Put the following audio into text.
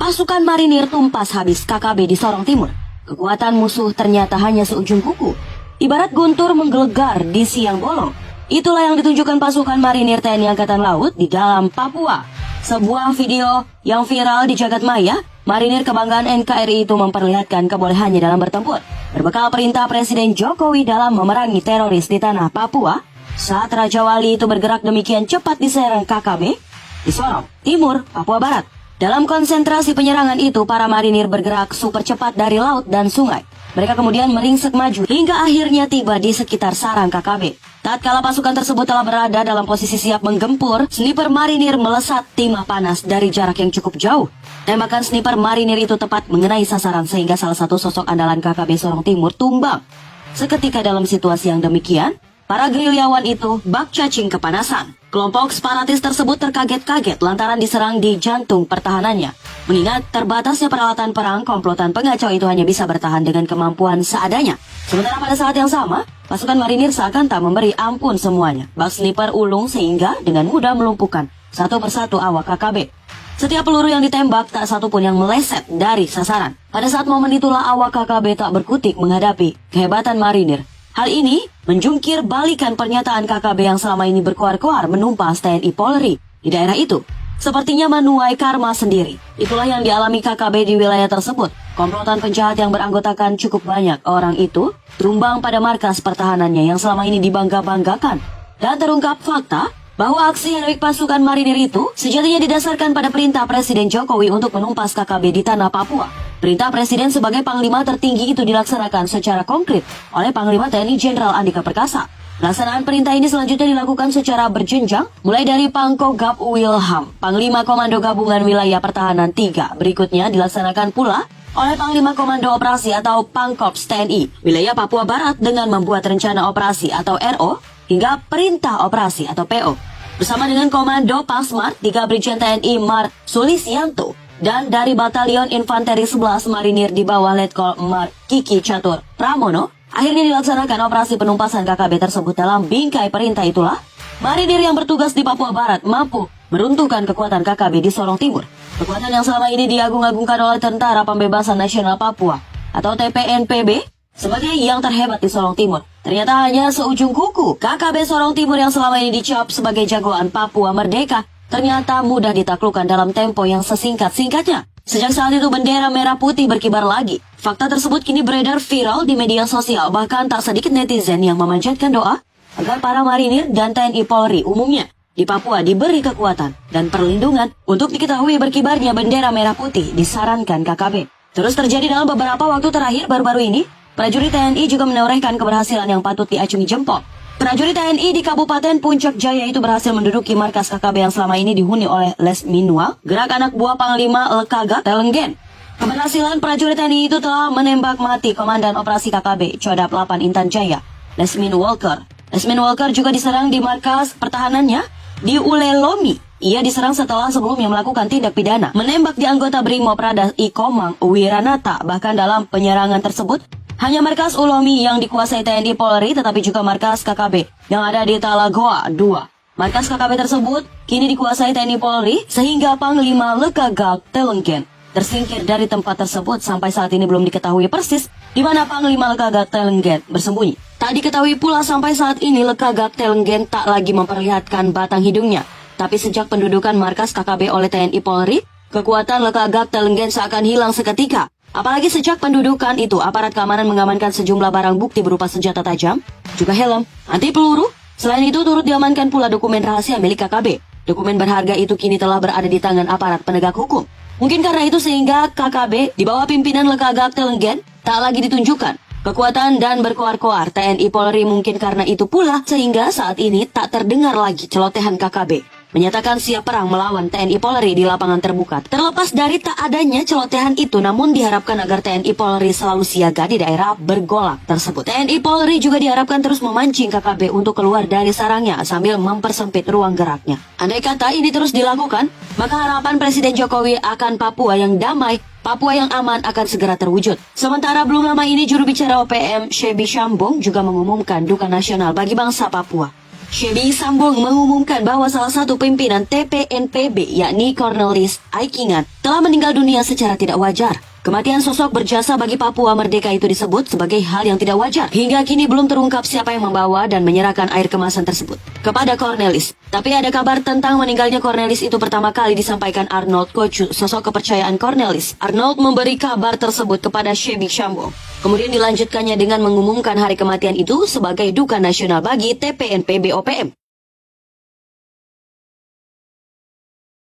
Pasukan marinir tumpas habis KKB di Sorong Timur. Kekuatan musuh ternyata hanya seujung kuku. Ibarat guntur menggelegar di siang bolong. Itulah yang ditunjukkan pasukan marinir TNI Angkatan Laut di dalam Papua. Sebuah video yang viral di jagat maya, marinir kebanggaan NKRI itu memperlihatkan kebolehannya dalam bertempur. Berbekal perintah Presiden Jokowi dalam memerangi teroris di tanah Papua, saat Raja Wali itu bergerak demikian cepat diserang KKB di Sorong Timur, Papua Barat. Dalam konsentrasi penyerangan itu, para marinir bergerak super cepat dari laut dan sungai. Mereka kemudian meringsek maju hingga akhirnya tiba di sekitar sarang KKB. Tatkala pasukan tersebut telah berada dalam posisi siap menggempur, sniper marinir melesat timah panas dari jarak yang cukup jauh. Tembakan sniper marinir itu tepat mengenai sasaran sehingga salah satu sosok andalan KKB Sorong Timur tumbang. Seketika dalam situasi yang demikian, para gerilyawan itu bak cacing kepanasan. Kelompok separatis tersebut terkaget-kaget lantaran diserang di jantung pertahanannya. Mengingat terbatasnya peralatan perang, komplotan pengacau itu hanya bisa bertahan dengan kemampuan seadanya. Sementara pada saat yang sama, pasukan marinir seakan tak memberi ampun semuanya. Bak sniper ulung sehingga dengan mudah melumpuhkan satu persatu awak KKB. Setiap peluru yang ditembak tak satu pun yang meleset dari sasaran. Pada saat momen itulah awak KKB tak berkutik menghadapi kehebatan marinir. Hal ini menjungkir balikan pernyataan KKB yang selama ini berkoar-koar menumpas TNI Polri di daerah itu. Sepertinya menuai karma sendiri. Itulah yang dialami KKB di wilayah tersebut. Komplotan penjahat yang beranggotakan cukup banyak orang itu tumbang pada markas pertahanannya yang selama ini dibangga-banggakan. Dan terungkap fakta bahwa aksi heroik pasukan marinir itu sejatinya didasarkan pada perintah Presiden Jokowi untuk menumpas KKB di tanah Papua. Perintah Presiden sebagai Panglima tertinggi itu dilaksanakan secara konkret oleh Panglima TNI Jenderal Andika Perkasa. Pelaksanaan perintah ini selanjutnya dilakukan secara berjenjang, mulai dari Pangkogap Wilham, Panglima Komando Gabungan Wilayah Pertahanan 3. Berikutnya dilaksanakan pula oleh Panglima Komando Operasi atau Pangkops TNI Wilayah Papua Barat dengan membuat rencana operasi atau RO hingga perintah operasi atau PO. Bersama dengan Komando Pasmar 3 Brigjen TNI Mar Sulisianto. Dan dari Batalion Infanteri 11 Marinir di bawah Letkol Mar Kiki Catur Pramono, akhirnya dilaksanakan operasi penumpasan KKB tersebut. Dalam bingkai perintah itulah, marinir yang bertugas di Papua Barat mampu meruntuhkan kekuatan KKB di Sorong Timur. Kekuatan yang selama ini diagung-agungkan oleh Tentara Pembebasan Nasional Papua atau TPNPB sebagai yang terhebat di Sorong Timur. Ternyata hanya seujung kuku. KKB Sorong Timur yang selama ini dicap sebagai jagoan Papua Merdeka ternyata mudah ditaklukkan dalam tempo yang sesingkat-singkatnya. Sejak saat itu bendera merah putih berkibar lagi. Fakta tersebut kini beredar viral di media sosial. Bahkan tak sedikit netizen yang memanjatkan doa agar para marinir dan TNI Polri umumnya di Papua diberi kekuatan dan perlindungan untuk diketahui berkibarnya bendera merah putih, disarankan KKB. Terus terjadi dalam beberapa waktu terakhir baru-baru ini. Prajurit TNI juga menorehkan keberhasilan yang patut diacungi jempol. Prajurit TNI di Kabupaten Puncak Jaya itu berhasil menduduki markas KKB yang selama ini dihuni oleh Les Minual, gerak anak buah Panglima Lekagat Telenggen. Keberhasilan prajurit TNI itu telah menembak mati Komandan Operasi KKB Kodam 8 Intan Jaya, Lesmin Walker. Lesmin Walker juga diserang di markas pertahanannya di Ulelomi. Ia diserang setelah sebelumnya melakukan tindak pidana menembak di anggota Brimob Rada Ikomang Wiranata. Bahkan dalam penyerangan tersebut, hanya markas Ulomi yang dikuasai TNI Polri, tetapi juga markas KKB yang ada di Talagoa 2. Markas KKB tersebut kini dikuasai TNI Polri, sehingga Panglima Lekagat Telenggen tersingkir dari tempat tersebut. Sampai saat ini belum diketahui persis di mana Panglima Lekagat Telenggen bersembunyi. Tak diketahui pula sampai saat ini Lekagat Telenggen tak lagi memperlihatkan batang hidungnya. Tapi sejak pendudukan markas KKB oleh TNI Polri, kekuatan Lekagat Telenggen seakan hilang seketika. Apalagi sejak pendudukan itu, aparat keamanan mengamankan sejumlah barang bukti berupa senjata tajam, juga helm, anti peluru. Selain itu, turut diamankan pula dokumen rahasia milik KKB. Dokumen berharga itu kini telah berada di tangan aparat penegak hukum. Mungkin karena itu sehingga KKB di bawah pimpinan Lekagat Telenggen tak lagi ditunjukkan kekuatan dan berkoar-koar TNI Polri. Mungkin karena itu pula sehingga saat ini tak terdengar lagi celotehan KKB menyatakan siap perang melawan TNI Polri di lapangan terbuka. Terlepas dari tak adanya celotehan itu, namun diharapkan agar TNI Polri selalu siaga di daerah bergolak tersebut. TNI Polri juga diharapkan terus memancing KKB untuk keluar dari sarangnya sambil mempersempit ruang geraknya. Andai kata ini terus dilakukan, maka harapan Presiden Jokowi akan Papua yang damai, Papua yang aman akan segera terwujud. Sementara belum lama ini juru bicara OPM Shebi Shambong juga mengumumkan duka nasional bagi bangsa Papua. Shebi Sambung mengumumkan bahwa salah satu pimpinan TPNPB yakni Cornelis Aikingan telah meninggal dunia secara tidak wajar. Kematian sosok berjasa bagi Papua Merdeka itu disebut sebagai hal yang tidak wajar. Hingga kini belum terungkap siapa yang membawa dan menyerahkan air kemasan tersebut kepada Cornelis. Tapi ada kabar tentang meninggalnya Cornelis itu pertama kali disampaikan Arnold Kocu, sosok kepercayaan Cornelis. Arnold memberi kabar tersebut kepada Shebi Sambung. Kemudian dilanjutkannya dengan mengumumkan hari kematian itu sebagai duka nasional bagi TPNPB OPM.